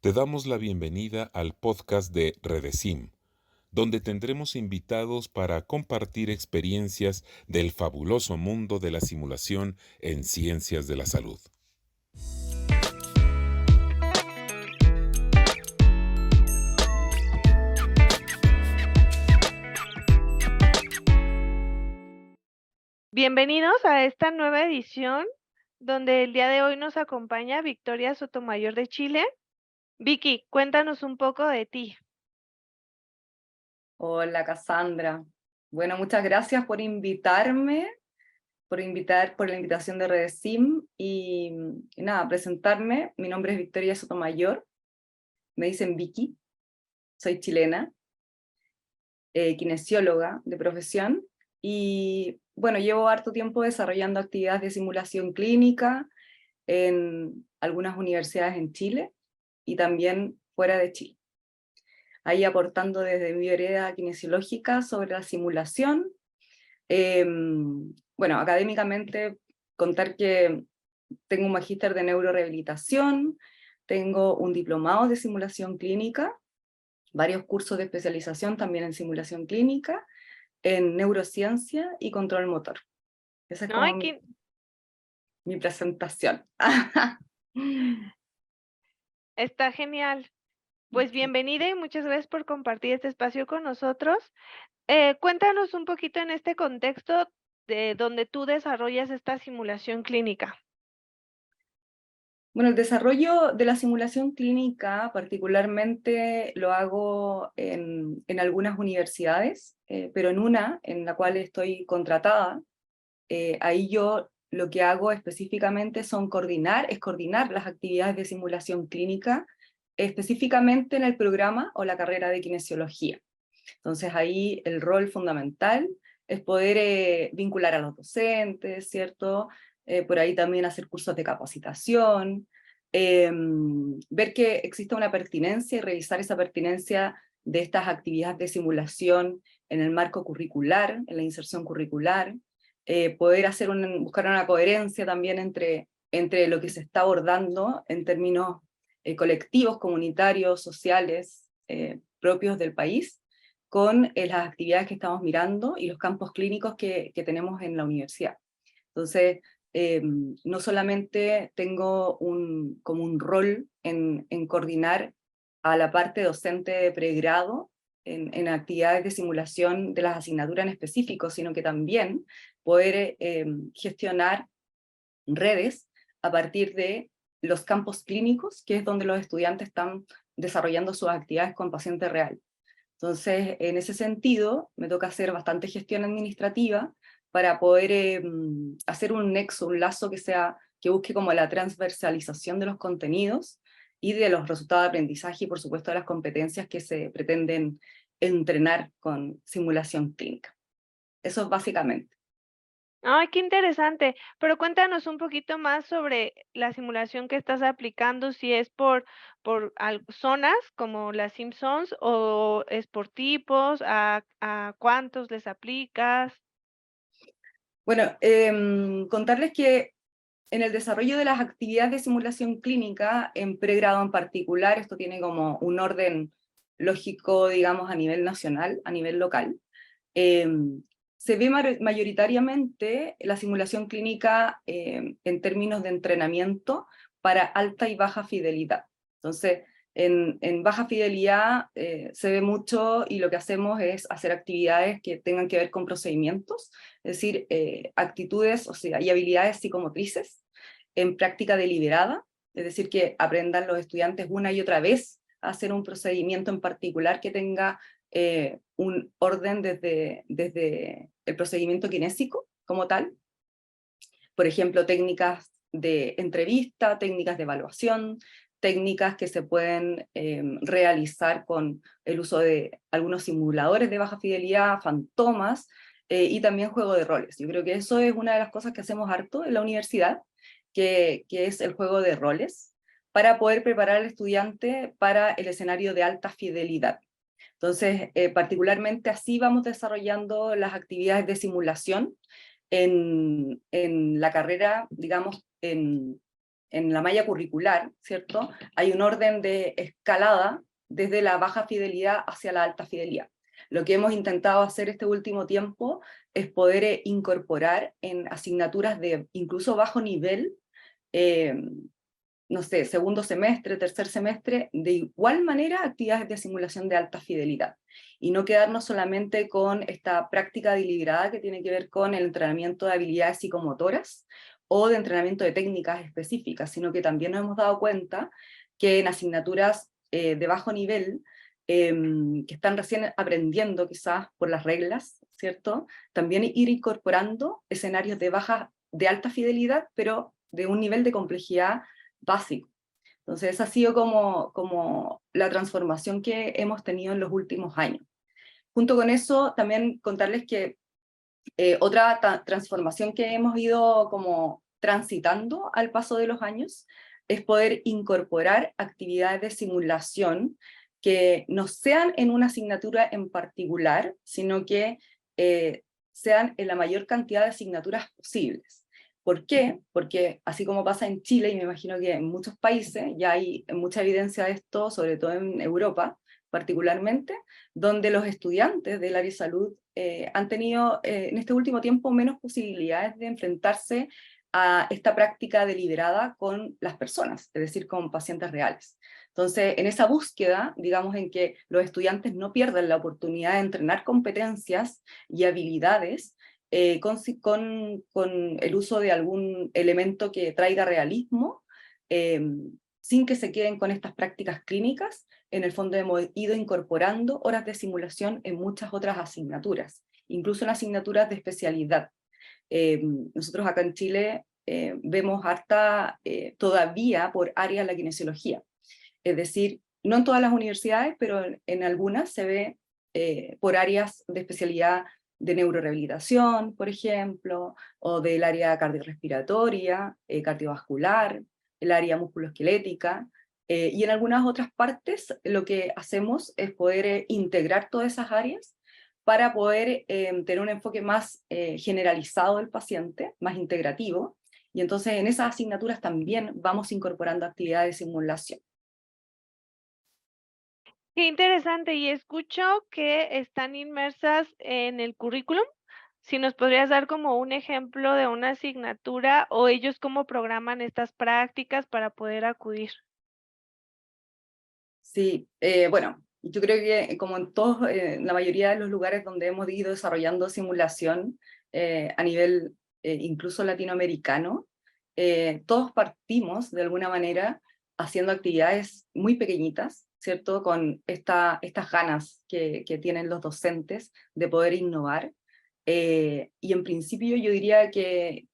Te damos la bienvenida al podcast de Redesim, donde tendremos invitados para compartir experiencias del fabuloso mundo de la simulación en ciencias de la salud. Bienvenidos a esta nueva edición, donde el día de hoy nos acompaña Victoria Sotomayor de Chile. Vicky, cuéntanos un poco de ti. Hola Cassandra. Bueno, muchas gracias por invitarme, por la invitación de Redesim y nada, presentarme. Mi nombre es Victoria Sotomayor, me dicen Vicky, soy chilena, kinesióloga de profesión y bueno, llevo harto tiempo desarrollando actividades de simulación clínica en algunas universidades en Chile y también fuera de Chile. Ahí aportando desde mi vereda kinesiológica sobre la simulación. Bueno, académicamente contar que tengo un magíster de neurorehabilitación, tengo un diplomado de simulación clínica, varios cursos de especialización también en simulación clínica, en neurociencia y control motor. Esa es como Ay, mi presentación. está genial. Pues bienvenida y muchas gracias por compartir este espacio con nosotros. Cuéntanos un poquito en este contexto de donde tú desarrollas esta simulación clínica. Bueno, el desarrollo de la simulación clínica particularmente lo hago en algunas universidades, pero en una en la cual estoy contratada, ahí yo lo que hago específicamente es coordinar las actividades de simulación clínica, específicamente en el programa o la carrera de kinesiología. Entonces ahí el rol fundamental es poder vincular a los docentes, ¿cierto? Por ahí también hacer cursos de capacitación, ver que exista una pertinencia y revisar esa pertinencia de estas actividades de simulación en el marco curricular, en la inserción curricular, poder buscar una coherencia también entre lo que se está abordando en términos colectivos, comunitarios, sociales, propios del país, con las actividades que estamos mirando y los campos clínicos que tenemos en la universidad. Entonces, no solamente tengo como un rol en coordinar a la parte docente de pregrado en actividades de simulación de las asignaturas en específico, sino que también poder gestionar redes a partir de los campos clínicos, que es donde los estudiantes están desarrollando sus actividades con paciente real. Entonces, en ese sentido, me toca hacer bastante gestión administrativa para poder hacer un nexo, un lazo que busque como la transversalización de los contenidos y de los resultados de aprendizaje y por supuesto de las competencias que se pretenden entrenar con simulación clínica. Eso es básicamente. Ay, qué interesante. Pero cuéntanos un poquito más sobre la simulación que estás aplicando, si es por zonas como las Simpsons o es por tipos, a cuántos les aplicas. Bueno, contarles que en el desarrollo de las actividades de simulación clínica, en pregrado en particular, esto tiene como un orden lógico, digamos, a nivel nacional, a nivel local, eh, se ve mayoritariamente la simulación clínica en términos de entrenamiento para alta y baja fidelidad. Entonces, en baja fidelidad se ve mucho y lo que hacemos es hacer actividades que tengan que ver con procedimientos, es decir, actitudes, o sea, y habilidades psicomotrices en práctica deliberada, es decir, que aprendan los estudiantes una y otra vez a hacer un procedimiento en particular que tenga un orden desde el procedimiento kinésico como tal. Por ejemplo, técnicas de entrevista, técnicas de evaluación, técnicas que se pueden realizar con el uso de algunos simuladores de baja fidelidad, fantomas, y también juego de roles. Yo creo que eso es una de las cosas que hacemos harto en la universidad, que es el juego de roles, para poder preparar al estudiante para el escenario de alta fidelidad. Entonces, particularmente así vamos desarrollando las actividades de simulación en la carrera, digamos, en la malla curricular, ¿cierto? Hay un orden de escalada desde la baja fidelidad hacia la alta fidelidad. Lo que hemos intentado hacer este último tiempo es poder incorporar en asignaturas de incluso bajo nivel, no sé, segundo semestre, tercer semestre, de igual manera actividades de simulación de alta fidelidad. Y no quedarnos solamente con esta práctica deliberada que tiene que ver con el entrenamiento de habilidades psicomotoras o de entrenamiento de técnicas específicas, sino que también nos hemos dado cuenta que en asignaturas de bajo nivel, que están recién aprendiendo quizás por las reglas, ¿cierto? También ir incorporando escenarios de alta fidelidad, pero de un nivel de complejidad básico. Entonces esa ha sido como la transformación que hemos tenido en los últimos años. Junto con eso, también contarles que otra transformación que hemos ido como transitando al paso de los años es poder incorporar actividades de simulación que no sean en una asignatura en particular, sino que sean en la mayor cantidad de asignaturas posibles. ¿Por qué? Porque así como pasa en Chile, y me imagino que en muchos países, ya hay mucha evidencia de esto, sobre todo en Europa particularmente, donde los estudiantes del área de salud han tenido en este último tiempo menos posibilidades de enfrentarse a esta práctica deliberada con las personas, es decir, con pacientes reales. Entonces, en esa búsqueda, digamos, en que los estudiantes no pierdan la oportunidad de entrenar competencias y habilidades con el uso de algún elemento que traiga realismo, sin que se queden con estas prácticas clínicas. En el fondo hemos ido incorporando horas de simulación en muchas otras asignaturas, incluso en asignaturas de especialidad. Nosotros acá en Chile vemos harta todavía por área la kinesiología. Es decir, no en todas las universidades, pero en algunas se ve por áreas de especialidad de neurorehabilitación, por ejemplo, o del área cardiorrespiratoria, cardiovascular, el área musculoesquelética, y en algunas otras partes lo que hacemos es poder integrar todas esas áreas para poder tener un enfoque más generalizado del paciente, más integrativo, y entonces en esas asignaturas también vamos incorporando actividades de simulación. Qué interesante, y escucho que están inmersas en el currículum. Si nos podrías dar como un ejemplo de una asignatura o ellos cómo programan estas prácticas para poder acudir. Sí, bueno, yo creo que como en todos, la mayoría de los lugares donde hemos ido desarrollando simulación a nivel incluso latinoamericano, todos partimos de alguna manera haciendo actividades muy pequeñitas, ¿cierto? Con estas ganas que tienen los docentes de poder innovar. Y en principio yo diría que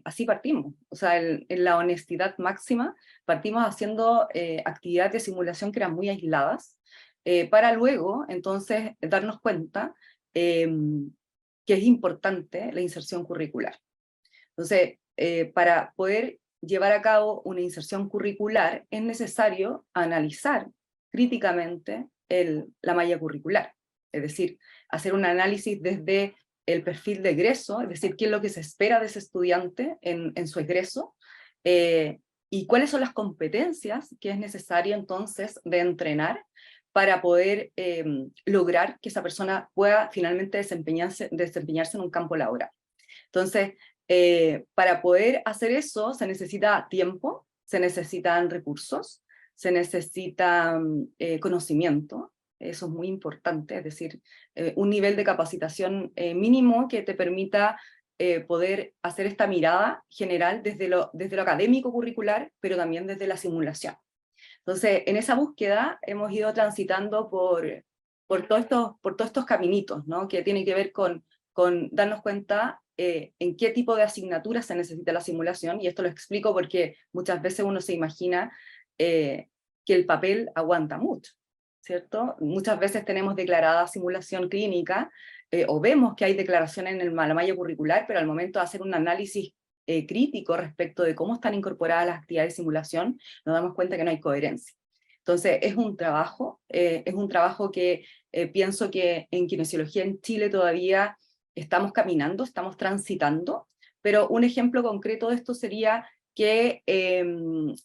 así partimos, o sea, en la honestidad máxima, partimos haciendo actividades de simulación que eran muy aisladas, para luego entonces darnos cuenta que es importante la inserción curricular. Entonces, para poder llevar a cabo una inserción curricular es necesario analizar críticamente la malla curricular, es decir, hacer un análisis desde el perfil de egreso, es decir, qué es lo que se espera de ese estudiante en su egreso, y cuáles son las competencias que es necesario entonces de entrenar para poder lograr que esa persona pueda finalmente desempeñarse en un campo laboral. Entonces, para poder hacer eso se necesita tiempo, se necesitan recursos, se necesita conocimiento, eso es muy importante, es decir, un nivel de capacitación mínimo que te permita poder hacer esta mirada general desde lo académico curricular, pero también desde la simulación. Entonces, en esa búsqueda hemos ido transitando por todos estos caminitos, ¿no? Que tienen que ver con darnos cuenta en qué tipo de asignaturas se necesita la simulación, y esto lo explico porque muchas veces uno se imagina que el papel aguanta mucho, ¿cierto? Muchas veces tenemos declarada simulación clínica, o vemos que hay declaración en la malla curricular, pero al momento de hacer un análisis crítico respecto de cómo están incorporadas las actividades de simulación, nos damos cuenta que no hay coherencia. Entonces, es un trabajo que pienso que en kinesiología en Chile todavía estamos caminando, estamos transitando, pero un ejemplo concreto de esto sería que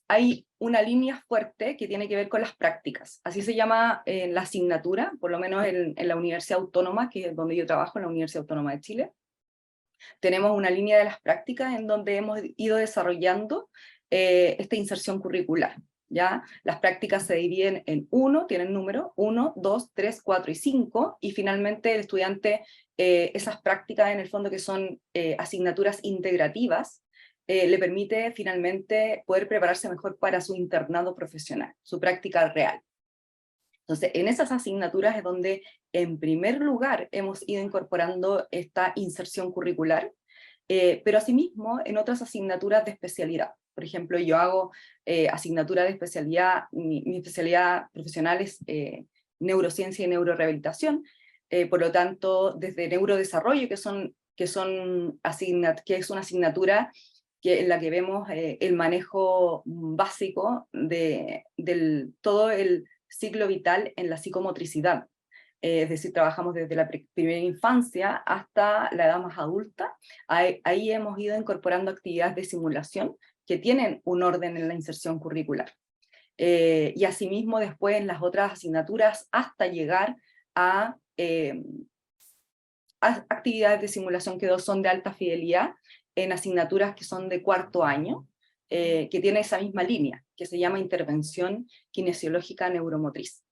hay una línea fuerte que tiene que ver con las prácticas. Así se llama la asignatura, por lo menos en la Universidad Autónoma, que es donde yo trabajo, en la Universidad Autónoma de Chile. Tenemos una línea de las prácticas en donde hemos ido desarrollando esta inserción curricular. ¿Ya? Las prácticas se dividen en tienen número 1, 2, 3, 4 y 5, y finalmente el estudiante, esas prácticas en el fondo que son asignaturas integrativas, le permite finalmente poder prepararse mejor para su internado profesional, su práctica real. Entonces, en esas asignaturas es donde, en primer lugar, hemos ido incorporando esta inserción curricular, pero asimismo en otras asignaturas de especialidad. Por ejemplo, yo hago asignatura de especialidad, mi especialidad profesional es neurociencia y neurorehabilitación, por lo tanto, desde neurodesarrollo, que es una asignatura en la que vemos el manejo básico del todo el ciclo vital en la psicomotricidad. Es decir, trabajamos desde la primera infancia hasta la edad más adulta. Ahí hemos ido incorporando actividades de simulación que tienen un orden en la inserción curricular. Y asimismo después en las otras asignaturas hasta llegar a actividades de simulación que son de alta fidelidad en asignaturas que son de cuarto año, que tiene esa misma línea, que se llama intervención kinesiológica neuromotriz.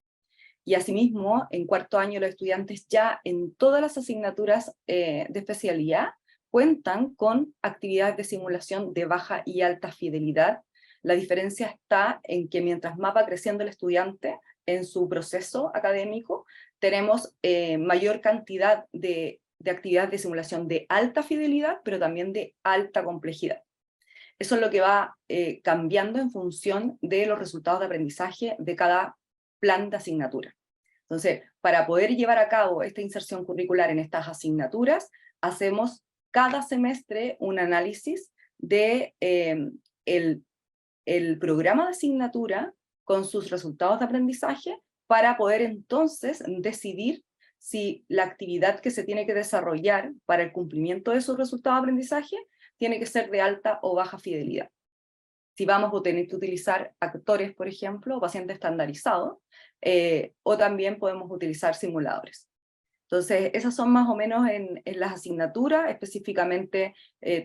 Y asimismo, en cuarto año los estudiantes ya en todas las asignaturas de especialidad cuentan con actividades de simulación de baja y alta fidelidad. La diferencia está en que mientras más va creciendo el estudiante en su proceso académico, tenemos mayor cantidad de actividades de simulación de alta fidelidad, pero también de alta complejidad. Eso es lo que va cambiando en función de los resultados de aprendizaje de cada plan de asignatura. Entonces, para poder llevar a cabo esta inserción curricular en estas asignaturas, hacemos cada semestre un análisis de el programa de asignatura con sus resultados de aprendizaje, para poder entonces decidir si la actividad que se tiene que desarrollar para el cumplimiento de esos resultados de aprendizaje tiene que ser de alta o baja fidelidad. Si vamos a tener que utilizar actores, por ejemplo, o pacientes estandarizados, o también podemos utilizar simuladores. Entonces, esas son más o menos en las asignaturas, específicamente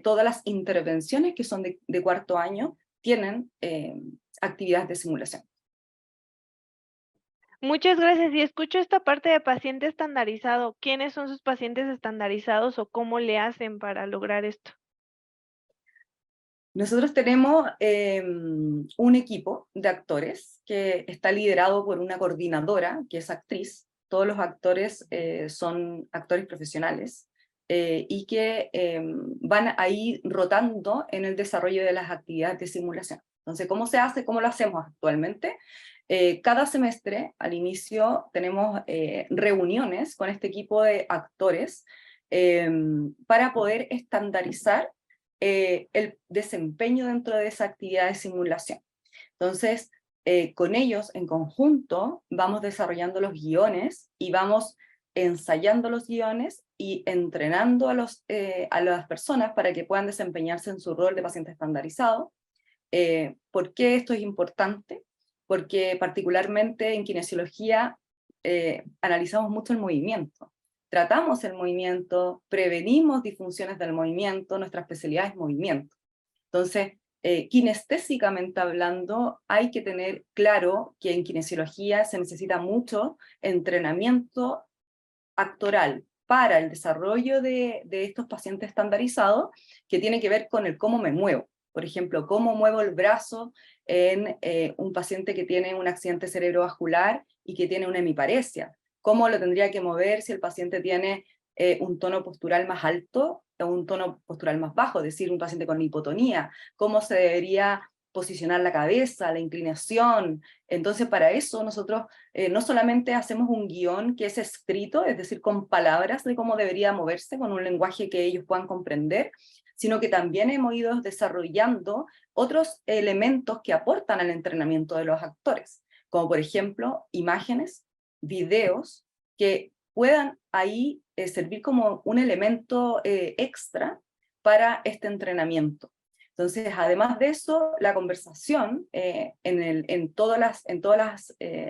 todas las intervenciones que son de cuarto año tienen actividades de simulación. Muchas gracias. Y escucho esta parte de paciente estandarizado. ¿Quiénes son sus pacientes estandarizados o cómo le hacen para lograr esto? Nosotros tenemos un equipo de actores que está liderado por una coordinadora, que es actriz. Todos los actores son actores profesionales y que van ahí rotando en el desarrollo de las actividades de simulación. Entonces, ¿cómo se hace? ¿Cómo lo hacemos actualmente? Cada semestre, al inicio, tenemos reuniones con este equipo de actores para poder estandarizar el desempeño dentro de esa actividad de simulación. Entonces, con ellos en conjunto vamos desarrollando los guiones y vamos ensayando los guiones y entrenando a las personas para que puedan desempeñarse en su rol de paciente estandarizado. ¿Por qué esto es importante? Porque particularmente en kinesiología analizamos mucho el movimiento. Tratamos el movimiento, prevenimos disfunciones del movimiento, nuestra especialidad es movimiento. Entonces, kinestésicamente hablando, hay que tener claro que en kinesiología se necesita mucho entrenamiento actoral para el desarrollo de estos pacientes estandarizados, que tiene que ver con el cómo me muevo. Por ejemplo, cómo muevo el brazo en un paciente que tiene un accidente cerebrovascular y que tiene una hemiparesia. Cómo lo tendría que mover si el paciente tiene un tono postural más alto o un tono postural más bajo, es decir, un paciente con hipotonía. Cómo se debería posicionar la cabeza, la inclinación. Entonces, para eso nosotros no solamente hacemos un guión que es escrito, es decir, con palabras de cómo debería moverse, con un lenguaje que ellos puedan comprender, sino que también hemos ido desarrollando otros elementos que aportan al entrenamiento de los actores, como por ejemplo imágenes, videos, que puedan ahí servir como un elemento extra para este entrenamiento. Entonces, además de eso, la conversación en todos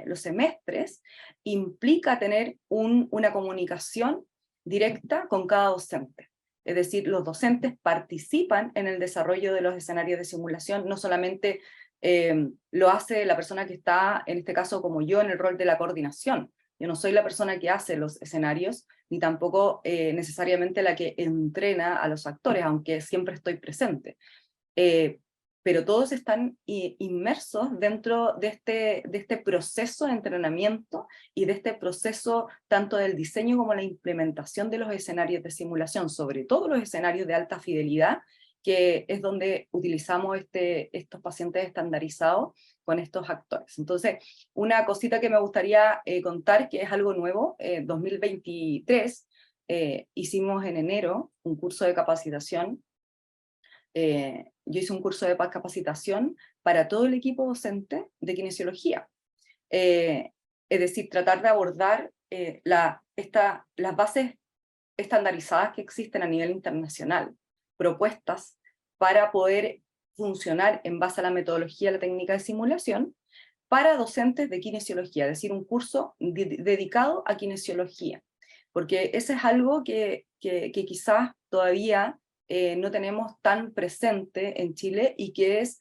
los semestres implica tener una comunicación directa con cada docente. Es decir, los docentes participan en el desarrollo de los escenarios de simulación, no solamente lo hace la persona que está, en este caso como yo, en el rol de la coordinación. Yo no soy la persona que hace los escenarios, ni tampoco necesariamente la que entrena a los actores, aunque siempre estoy presente. Pero todos están inmersos dentro de este proceso de entrenamiento y de este proceso tanto del diseño como la implementación de los escenarios de simulación, sobre todo los escenarios de alta fidelidad, que es donde utilizamos estos pacientes estandarizados con estos actores. Entonces, una cosita que me gustaría contar, que es algo nuevo, 2023, hicimos en enero un curso de capacitación. Yo hice un curso de capacitación para todo el equipo docente de kinesiología. Es decir, tratar de abordar las bases estandarizadas que existen a nivel internacional, propuestas para poder funcionar en base a la metodología y la técnica de simulación para docentes de kinesiología, es decir, un curso dedicado a kinesiología, porque ese es algo que quizás todavía no tenemos tan presente en Chile, y que es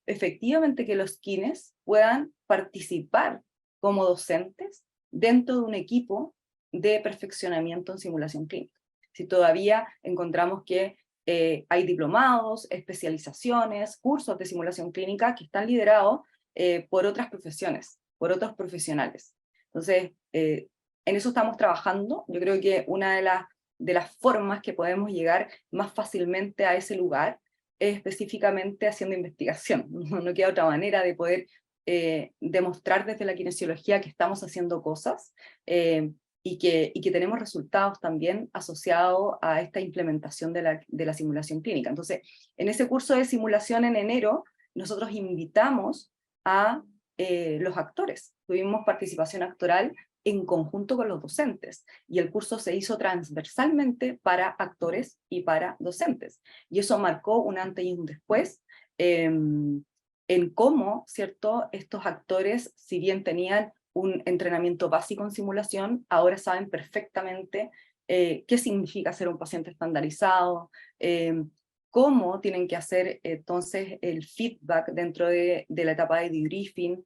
efectivamente que los kines puedan participar como docentes dentro de un equipo de perfeccionamiento en simulación clínica. Si todavía encontramos que hay diplomados, especializaciones, cursos de simulación clínica que están liderados por otras profesiones, por otros profesionales. Entonces, en eso estamos trabajando. Yo creo que una de las formas que podemos llegar más fácilmente a ese lugar es específicamente haciendo investigación. No queda otra manera de poder demostrar desde la kinesiología que estamos haciendo cosas y que tenemos resultados también asociados a esta implementación de la simulación clínica. Entonces, en ese curso de simulación en enero, nosotros invitamos a los actores. Tuvimos participación actoral en conjunto con los docentes, y el curso se hizo transversalmente para actores y para docentes, y eso marcó un antes y un después en cómo, ¿cierto?, estos actores, si bien tenían un entrenamiento básico en simulación, ahora saben perfectamente qué significa ser un paciente estandarizado, cómo tienen que hacer entonces el feedback dentro de la etapa de debriefing,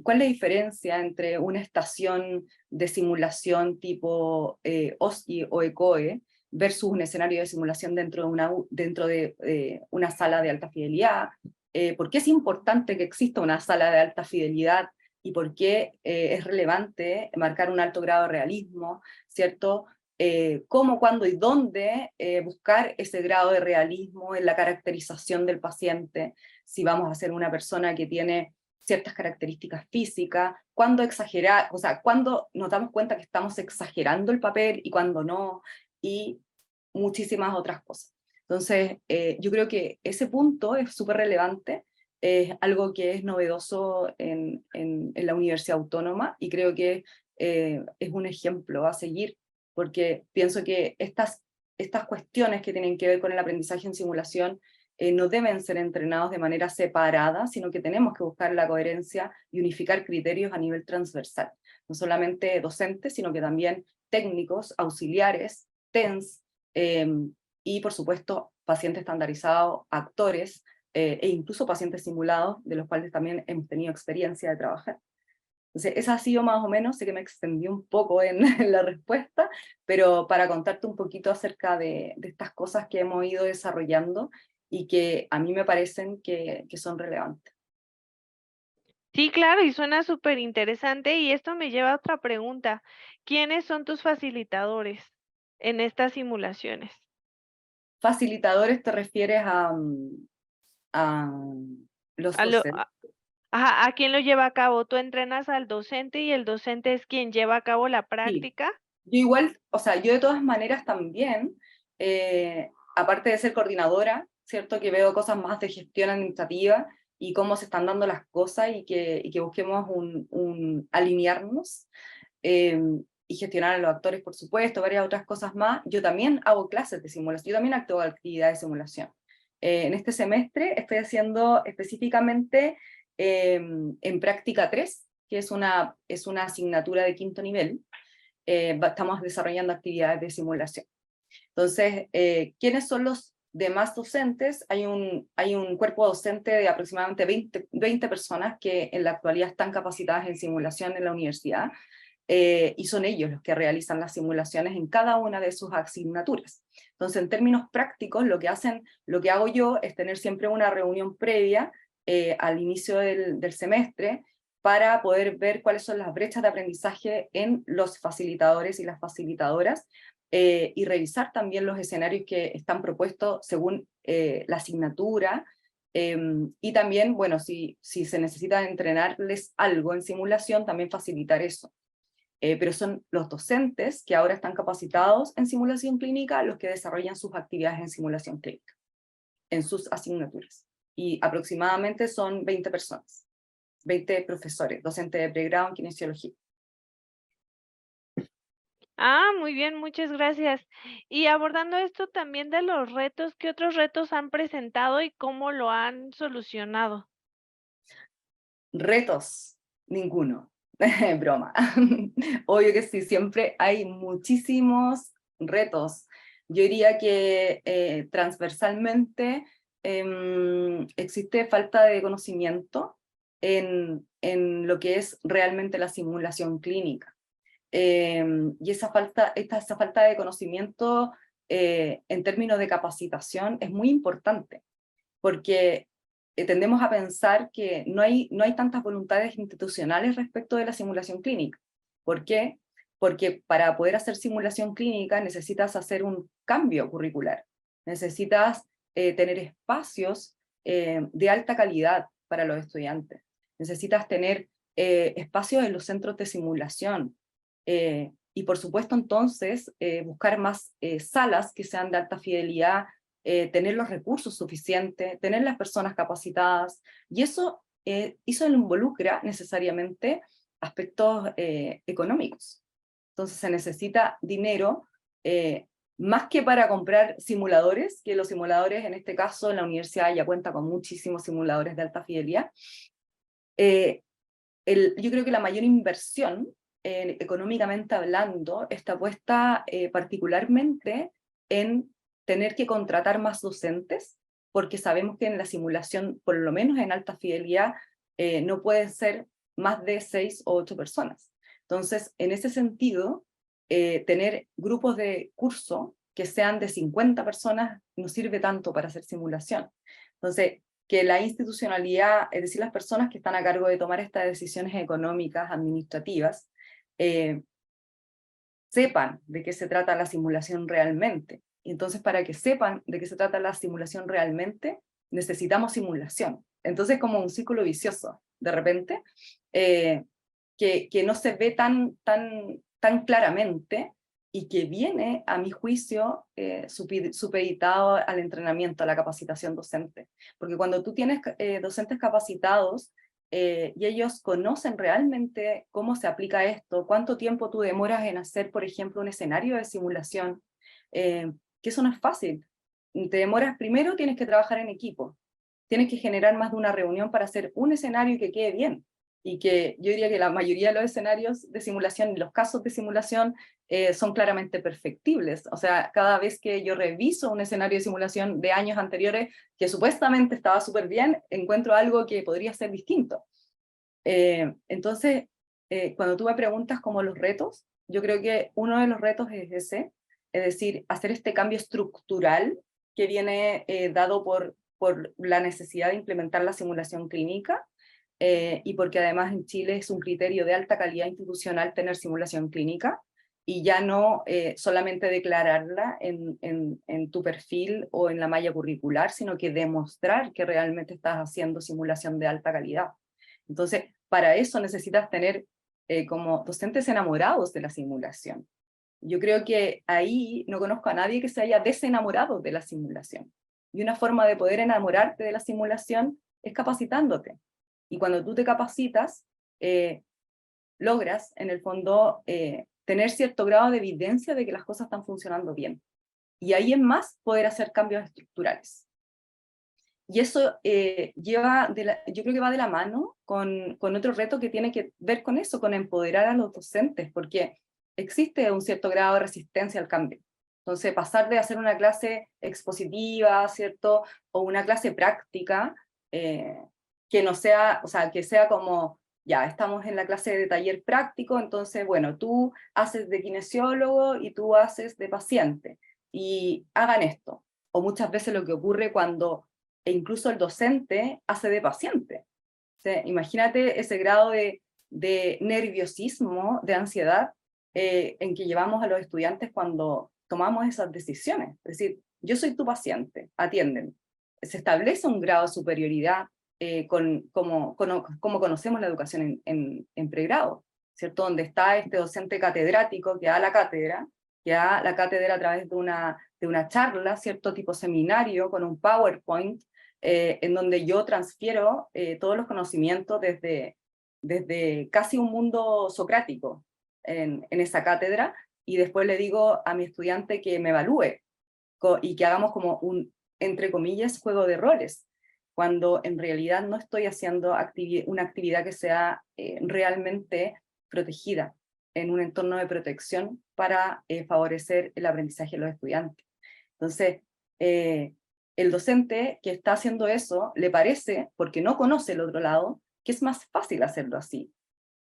cuál es la diferencia entre una estación de simulación tipo OSCE o ECOE versus un escenario de simulación dentro de una sala de alta fidelidad, por qué es importante que exista una sala de alta fidelidad y por qué es relevante marcar un alto grado de realismo, ¿cierto? Cómo, cuándo y dónde buscar ese grado de realismo en la caracterización del paciente, si vamos a ser una persona que tiene ciertas características físicas, cuándo exagerar, o sea, cuándo nos damos cuenta que estamos exagerando el papel y cuándo no, y muchísimas otras cosas. Entonces, yo creo que ese punto es súper relevante, es algo que es novedoso en la Universidad Autónoma, y creo que es un ejemplo a seguir, porque pienso que estas cuestiones que tienen que ver con el aprendizaje en simulación no deben ser entrenados de manera separada, sino que tenemos que buscar la coherencia y unificar criterios a nivel transversal, no solamente docentes, sino que también técnicos, auxiliares, TENS, y por supuesto pacientes estandarizados, actores, e incluso pacientes simulados, de los cuales también hemos tenido experiencia de trabajar. Entonces, esa ha sido más o menos, sé que me extendí un poco en, en la respuesta, pero para contarte un poquito acerca de estas cosas que hemos ido desarrollando y que a mí me parecen que son relevantes. Sí, claro, y suena súper interesante, y esto me lleva a otra pregunta. ¿Quiénes son tus facilitadores en estas simulaciones? Facilitadores, ¿te refieres a los A lo docentes? ajá, ¿a quién lo lleva a cabo? ¿Tú entrenas al docente y el docente es quien lleva a cabo la Sí, práctica? yo igual, o sea, yo de todas maneras también, aparte de ser coordinadora, ¿cierto? Que veo cosas más de gestión administrativa y cómo se están dando las cosas, y que busquemos alinearnos eh, y gestionar a los actores, por supuesto, varias otras cosas más. Yo también hago clases de simulación, yo también actúo actividades de simulación. En este semestre estoy haciendo específicamente en práctica 3, que es una asignatura de 5º nivel. Estamos desarrollando actividades de simulación. Entonces, ¿quiénes son los demás docentes? Hay un cuerpo docente de aproximadamente 20 personas que en la actualidad están capacitadas en simulación en la universidad, y son ellos los que realizan las simulaciones en cada una de sus asignaturas. Entonces, en términos prácticos, lo que hago yo es tener siempre una reunión previa al inicio del semestre, para poder ver cuáles son las brechas de aprendizaje en los facilitadores y las facilitadoras, y revisar también los escenarios que están propuestos según la asignatura, y también, bueno, si se necesita entrenarles algo en simulación, también facilitar eso. Pero son los docentes que ahora están capacitados en simulación clínica los que desarrollan sus actividades en simulación clínica, en sus asignaturas. Y aproximadamente son 20 personas, 20 profesores, docentes de pregrado en kinesiología. Ah, muy bien, muchas gracias. Y abordando esto también de los retos, ¿qué otros retos han presentado y cómo lo han solucionado? Retos, ninguno. Broma. Obvio que sí, siempre hay muchísimos retos. Yo diría que transversalmente existe falta de conocimiento en lo que es realmente la simulación clínica. Y esa falta de conocimiento en términos de capacitación es muy importante, porque tendemos a pensar que no hay tantas voluntades institucionales respecto de la simulación clínica. ¿Por qué? Porque para poder hacer simulación clínica necesitas hacer un cambio curricular, necesitas tener espacios de alta calidad para los estudiantes, necesitas tener espacios en los centros de simulación, y por supuesto entonces buscar más salas que sean de alta fidelidad, tener los recursos suficientes, tener las personas capacitadas, y eso involucra necesariamente aspectos económicos. Entonces se necesita dinero, más que para comprar simuladores, que los simuladores en este caso en la universidad ya cuenta con muchísimos simuladores de alta fidelidad. Yo creo que la mayor inversión, económicamente hablando, está puesta particularmente en tener que contratar más docentes, porque sabemos que en la simulación, por lo menos en alta fidelidad, no pueden ser más de 6 o 8 personas. Entonces, en ese sentido, tener grupos de curso que sean de 50 personas no sirve tanto para hacer simulación. Entonces, que la institucionalidad, es decir, las personas que están a cargo de tomar estas decisiones económicas, administrativas, sepan de qué se trata la simulación realmente. Y entonces, para que sepan de qué se trata la simulación realmente, necesitamos simulación. Entonces, como un círculo vicioso, de repente, que no se ve tan claramente, y que viene, a mi juicio, supeditado al entrenamiento, a la capacitación docente. Porque cuando tú tienes docentes capacitados, y ellos conocen realmente cómo se aplica esto, cuánto tiempo tú demoras en hacer, por ejemplo, un escenario de simulación, que eso no es fácil. Te demoras, primero tienes que trabajar en equipo, tienes que generar más de una reunión para hacer un escenario y que quede bien. Y que yo diría que la mayoría de los escenarios de simulación y los casos de simulación son claramente perfectibles. O sea, cada vez que yo reviso un escenario de simulación de años anteriores que supuestamente estaba súper bien, encuentro algo que podría ser distinto. Entonces, cuando tú me preguntas como los retos, yo creo que uno de los retos es ese, es decir, hacer este cambio estructural que viene dado por la necesidad de implementar la simulación clínica, y porque además en Chile es un criterio de alta calidad institucional tener simulación clínica, y ya no solamente declararla en tu perfil o en la malla curricular, sino que demostrar que realmente estás haciendo simulación de alta calidad. Entonces, para eso necesitas tener como docentes enamorados de la simulación. Yo creo que ahí no conozco a nadie que se haya desenamorado de la simulación. Y una forma de poder enamorarte de la simulación es capacitándote. Y cuando tú te capacitas, logras, en el fondo, tener cierto grado de evidencia de que las cosas están funcionando bien. Y ahí en más poder hacer cambios estructurales. Y eso yo creo que va de la mano con otro reto que tiene que ver con eso, con empoderar a los docentes, porque existe un cierto grado de resistencia al cambio. Entonces, pasar de hacer una clase expositiva, ¿cierto? O una clase práctica, que no sea, o sea, que sea como, ya, estamos en la clase de taller práctico, entonces, bueno, tú haces de kinesiólogo y tú haces de paciente, y hagan esto. O muchas veces lo que ocurre cuando incluso el docente hace de paciente. O sea, imagínate ese grado de nerviosismo, de ansiedad, en que llevamos a los estudiantes cuando tomamos esas decisiones. Es decir, yo soy tu paciente, atiéndeme. Se establece un grado de superioridad como conocemos la educación en pregrado, ¿cierto? Donde está este docente catedrático que da la cátedra a través de una charla, cierto tipo seminario, con un PowerPoint, en donde yo transfiero todos los conocimientos desde casi un mundo socrático en esa cátedra, y después le digo a mi estudiante que me evalúe y que hagamos como un, entre comillas, juego de roles, cuando en realidad no estoy haciendo una actividad que sea realmente protegida en un entorno de protección para favorecer el aprendizaje de los estudiantes. Entonces, el docente que está haciendo eso le parece, porque no conoce el otro lado, que es más fácil hacerlo así.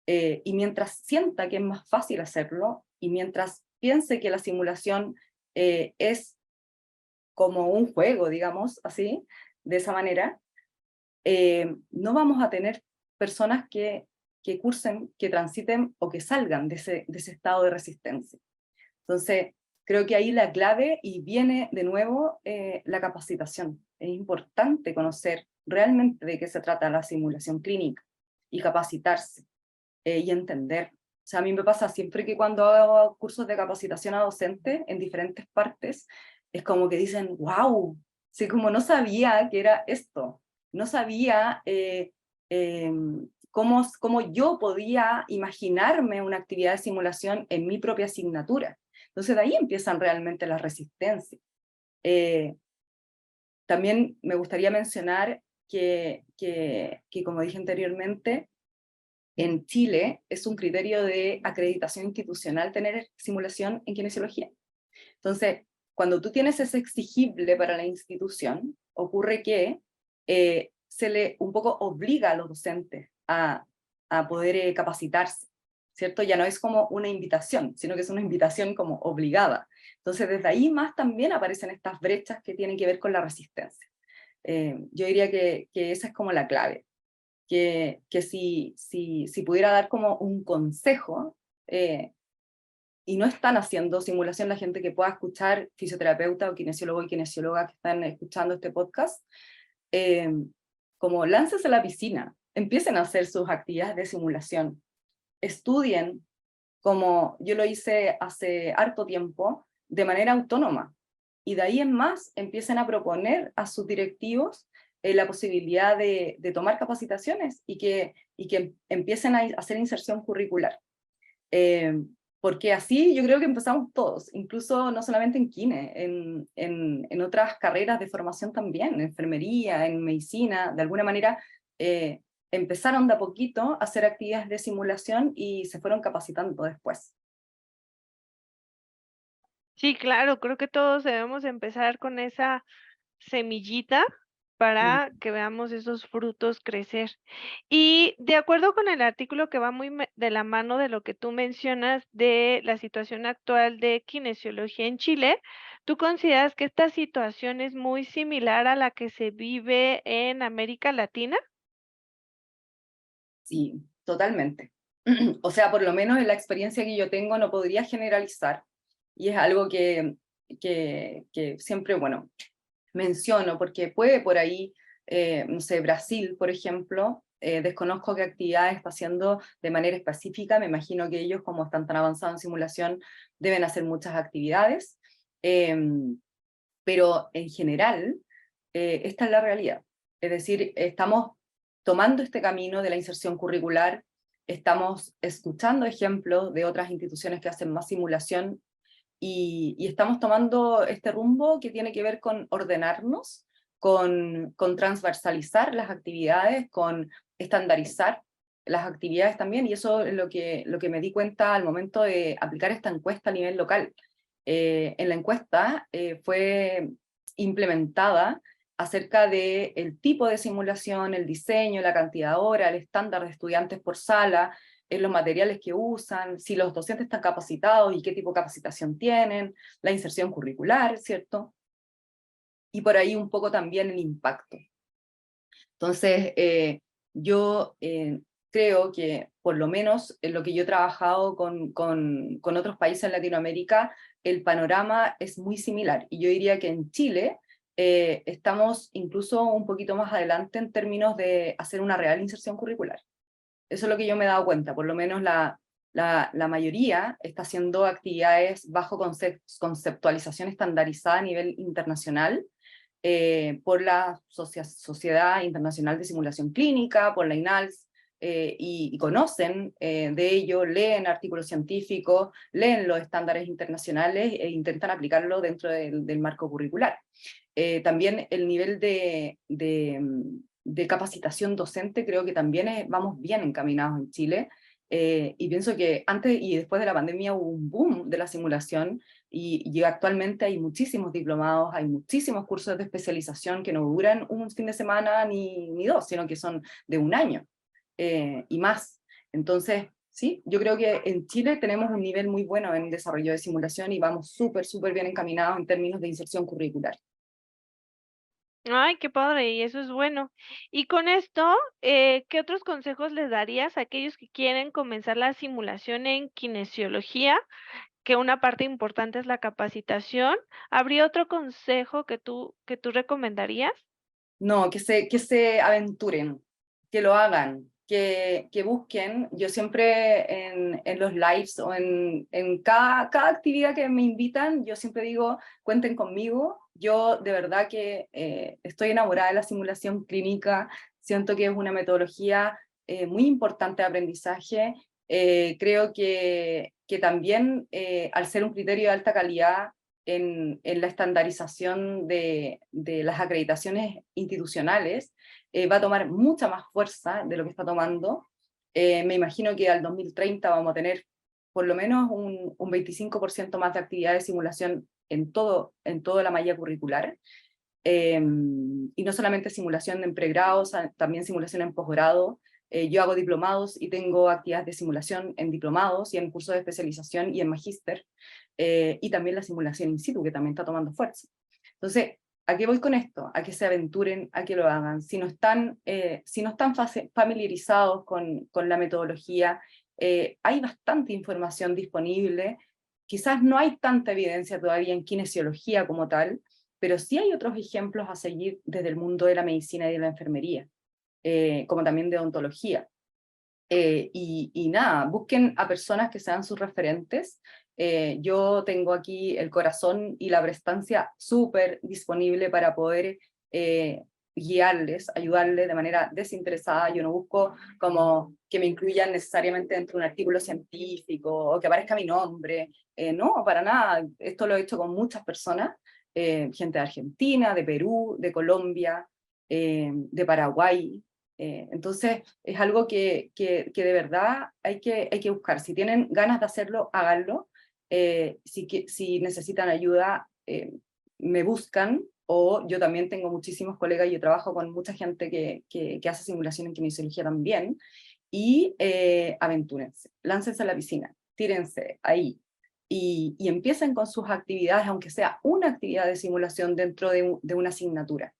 Y mientras sienta que es más fácil hacerlo, y mientras piense que la simulación es como un juego, digamos así, de esa manera, no vamos a tener personas que cursen, que transiten o que salgan de ese estado de resistencia. Entonces, creo que ahí la clave, y viene de nuevo la capacitación. Es importante conocer realmente de qué se trata la simulación clínica y capacitarse y entender. O sea, a mí me pasa siempre que cuando hago cursos de capacitación a docentes en diferentes partes, es como que dicen, wow, sí, como no sabía que era esto, no sabía cómo yo podía imaginarme una actividad de simulación en mi propia asignatura. Entonces de ahí empiezan realmente las resistencias. También me gustaría mencionar que como dije anteriormente, en Chile es un criterio de acreditación institucional tener simulación en kinesiología. Entonces, cuando tú tienes ese exigible para la institución, ocurre que se le un poco obliga a los docentes a poder capacitarse, ¿cierto? Ya no es como una invitación, sino que es una invitación como obligada. Entonces, desde ahí más también aparecen estas brechas que tienen que ver con la resistencia. Yo diría que esa es como la clave. Que si pudiera dar como un consejo, y no están haciendo simulación la gente que pueda escuchar, fisioterapeuta o kinesiólogo y kinesióloga que están escuchando este podcast, como láncense a la piscina, empiecen a hacer sus actividades de simulación, estudien, como yo lo hice hace harto tiempo, de manera autónoma, y de ahí en más empiecen a proponer a sus directivos la posibilidad de tomar capacitaciones y que empiecen a hacer inserción curricular. Porque así yo creo que empezamos todos, incluso no solamente en kine, en otras carreras de formación también, en enfermería, en medicina, de alguna manera empezaron de a poquito a hacer actividades de simulación y se fueron capacitando después. Sí, claro, creo que todos debemos empezar con esa semillita para que veamos esos frutos crecer. Y de acuerdo con el artículo que va muy de la mano de lo que tú mencionas de la situación actual de kinesiología en Chile, ¿tú consideras que esta situación es muy similar a la que se vive en América Latina? Sí, totalmente. O sea, por lo menos en la experiencia que yo tengo no podría generalizar, y es algo que siempre, bueno, menciono, porque puede por ahí, no sé, Brasil, por ejemplo, desconozco qué actividades está haciendo de manera específica, me imagino que ellos, como están tan avanzados en simulación, deben hacer muchas actividades, pero en general, esta es la realidad. Es decir, estamos tomando este camino de la inserción curricular, estamos escuchando ejemplos de otras instituciones que hacen más simulación, y estamos tomando este rumbo que tiene que ver con ordenarnos con transversalizar las actividades, con estandarizar las actividades también, y eso es lo que me di cuenta al momento de aplicar esta encuesta a nivel local. En la encuesta fue implementada acerca del tipo de simulación, el diseño, la cantidad de horas, el estándar de estudiantes por sala, los materiales que usan, si los docentes están capacitados y qué tipo de capacitación tienen, la inserción curricular, ¿cierto? Y por ahí un poco también el impacto. Entonces, yo creo que por lo menos en lo que yo he trabajado con otros países en Latinoamérica, el panorama es muy similar. Y yo diría que en Chile estamos incluso un poquito más adelante en términos de hacer una real inserción curricular. Eso es lo que yo me he dado cuenta, por lo menos la mayoría está haciendo actividades bajo conceptualización estandarizada a nivel internacional, por la Sociedad Internacional de Simulación Clínica, por la INALS, y conocen de ello, leen artículos científicos, leen los estándares internacionales e intentan aplicarlo dentro del marco curricular. También el nivel de capacitación docente creo que también vamos bien encaminados en Chile, y pienso que antes y después de la pandemia hubo un boom de la simulación, y actualmente hay muchísimos diplomados, hay muchísimos cursos de especialización que no duran un fin de semana ni dos, sino que son de un año y más. Entonces, sí, yo creo que en Chile tenemos un nivel muy bueno en desarrollo de simulación y vamos súper bien encaminados en términos de inserción curricular. Ay, qué padre, y eso es bueno. Y con esto, ¿qué otros consejos les darías a aquellos que quieren comenzar la simulación en kinesiología? Que una parte importante es la capacitación. ¿Habría otro consejo que tú recomendarías? No, que se aventuren, que lo hagan, que busquen. Yo siempre en los lives o en cada actividad que me invitan, yo siempre digo, cuenten conmigo. Yo de verdad que estoy enamorada de la simulación clínica, siento que es una metodología muy importante de aprendizaje. Creo que también al ser un criterio de alta calidad, en la estandarización de las acreditaciones institucionales, va a tomar mucha más fuerza de lo que está tomando. Me imagino que al 2030 vamos a tener por lo menos un 25% más de actividad de simulación en toda la malla curricular. Y no solamente simulación en pregrado, también simulación en posgrado. Yo hago diplomados y tengo actividades de simulación en diplomados y en cursos de especialización y en magíster, y también la simulación in situ, que también está tomando fuerza. Entonces, ¿a qué voy con esto? A que se aventuren, a que lo hagan. Si no están familiarizados con la metodología, hay bastante información disponible. Quizás no hay tanta evidencia todavía en kinesiología como tal, pero sí hay otros ejemplos a seguir desde el mundo de la medicina y de la enfermería, como también de odontología. Y nada, busquen a personas que sean sus referentes. Yo tengo aquí el corazón y la prestancia súper disponible para poder guiarles, ayudarles de manera desinteresada. Yo no busco como que me incluyan necesariamente dentro de un artículo científico o que aparezca mi nombre. No, para nada. Esto lo he hecho con muchas personas, gente de Argentina, de Perú, de Colombia, de Paraguay. Entonces es algo que de verdad hay que buscar. Si tienen ganas de hacerlo, háganlo. Si necesitan ayuda, me buscan, o yo también tengo muchísimos colegas, yo trabajo con mucha gente que hace simulación en kinesiología también, y aventúrense, láncense a la piscina, tírense ahí, y empiecen con sus actividades, aunque sea una actividad de simulación dentro de una asignatura.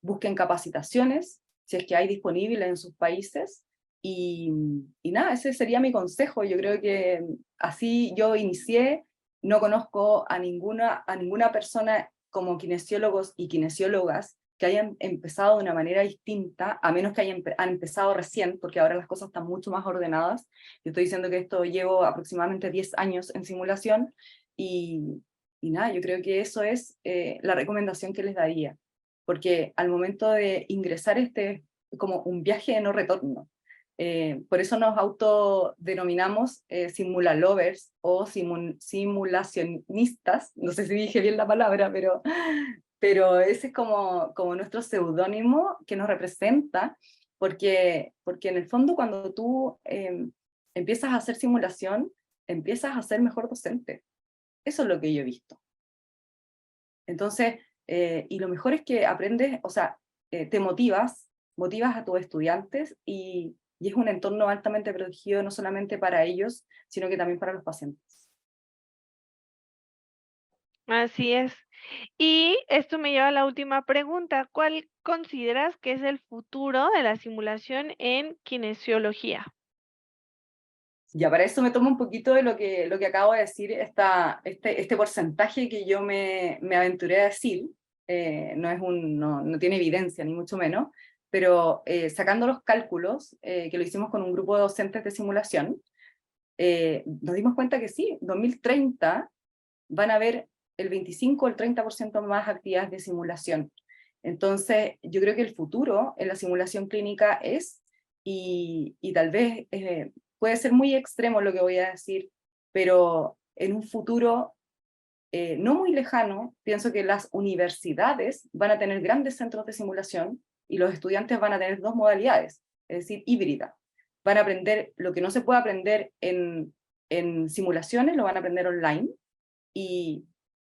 Busquen capacitaciones, si es que hay disponibles en sus países, y nada, ese sería mi consejo. Yo creo que así yo inicié. No conozco a ninguna persona como kinesiólogos y kinesiólogas que hayan empezado de una manera distinta, a menos que han empezado recién, porque ahora las cosas están mucho más ordenadas. Yo estoy diciendo que esto llevo aproximadamente 10 años en simulación, y nada, yo creo que eso es la recomendación que les daría, porque al momento de ingresar como un viaje de no retorno. Por eso nos autodenominamos simulalovers o simulacionistas, no sé si dije bien la palabra, pero pero ese es como nuestro seudónimo que nos representa, porque en el fondo cuando tú empiezas a hacer simulación, empiezas a ser mejor docente. Eso es lo que yo he visto. Entonces, y lo mejor es que aprendes, o sea, te motivas a tus estudiantes y es un entorno altamente protegido no solamente para ellos, sino que también para los pacientes. Así es. Y esto me lleva a la última pregunta. ¿Cuál consideras que es el futuro de la simulación en kinesiología? Ya, para eso me tomo un poquito de lo que acabo de decir, este porcentaje que yo me aventuré a decir, no tiene evidencia, ni mucho menos, pero sacando los cálculos, que lo hicimos con un grupo de docentes de simulación, nos dimos cuenta que sí, 2030 van a haber el 25 o el 30% más actividades de simulación. Entonces, yo creo que el futuro en la simulación clínica es, y tal vez puede ser muy extremo lo que voy a decir, pero en un futuro no muy lejano, pienso que las universidades van a tener grandes centros de simulación y los estudiantes van a tener dos modalidades, es decir, híbrida. Van a aprender lo que no se puede aprender en simulaciones, lo van a aprender online, y,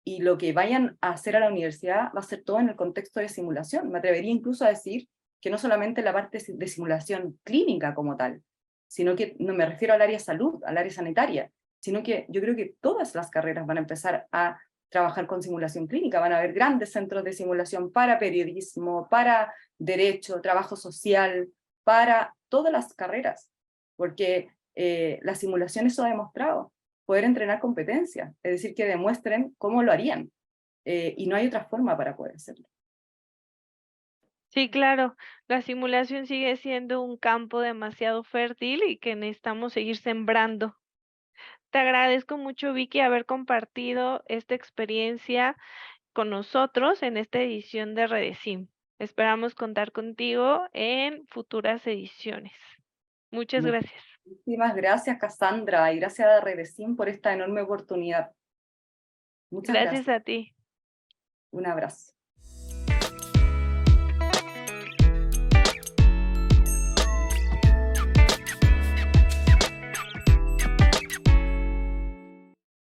y lo que vayan a hacer a la universidad va a ser todo en el contexto de simulación. Me atrevería incluso a decir que no solamente la parte de simulación clínica como tal, sino que no me refiero al área salud, al área sanitaria, sino que yo creo que todas las carreras van a empezar a trabajar con simulación clínica. Van a haber grandes centros de simulación para periodismo, para derecho, trabajo social, para todas las carreras, porque la simulación eso ha demostrado, poder entrenar competencias, es decir, que demuestren cómo lo harían, y no hay otra forma para poder hacerlo. Sí, claro, la simulación sigue siendo un campo demasiado fértil y que necesitamos seguir sembrando. Te agradezco mucho, Vicky, haber compartido esta experiencia con nosotros en esta edición de Redesim. Esperamos contar contigo en futuras ediciones. Muchas gracias. Muchísimas gracias, Cassandra, y gracias a Redecim por esta enorme oportunidad. Muchas Gracias gracias. a ti. Un abrazo.